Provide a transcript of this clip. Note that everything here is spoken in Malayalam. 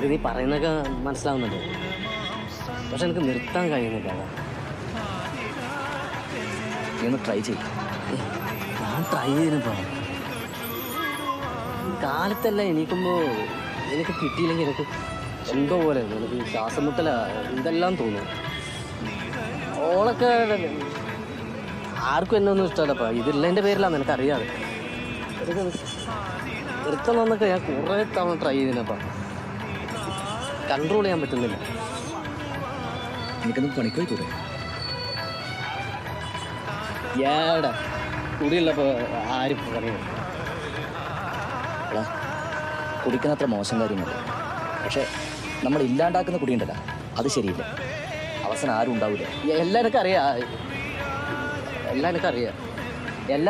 എനിക്ക് നീ പറയുന്നതൊക്കെ മനസ്സിലാവുന്നുണ്ട്, പക്ഷെ എനിക്ക് നിർത്താൻ കഴിയുന്നില്ല. നീ ഒന്ന് ട്രൈ ചെയ്യും. ഞാൻ ട്രൈ ചെയ്യുന്നപ്പോൾ കാലത്തല്ല എണീക്കുമ്പോൾ എനിക്ക് കിട്ടിയില്ലെങ്കിൽ എനിക്ക് എന്തോ പോലെ എനിക്ക് ശ്വാസം മുട്ടല ഇതെല്ലാം തോന്നും. ഓളൊക്കെ ആർക്കും എന്നെ ഒന്നും ഇഷ്ടമല്ലപ്പാ, ഇതില്ലതിൻ്റെ പേരിലാണ് എനിക്കറിയാതെ. നിർത്തണമെന്നൊക്കെ ഞാൻ കുറേ തവണ ട്രൈ ചെയ്തിനപ്പാ, കൺട്രോൾ ചെയ്യാൻ പറ്റുന്നില്ല. എനിക്കൊന്ന് പണിക്കോയി കൂടെ? ഏടാ കുടിയുള്ളപ്പോൾ ആരും പറയും. കുടിക്കുന്നത്ര മോശം കാര്യമല്ല, പക്ഷെ നമ്മൾ ഇല്ലാണ്ടാക്കുന്ന കുടിയുണ്ടല്ലോ, അത് ശരിയില്ല. അവസാനം ആരും ഉണ്ടാവില്ല. എല്ലാം എനിക്കറിയാം, എല്ലാം എനിക്കറിയാം. എല്ലാ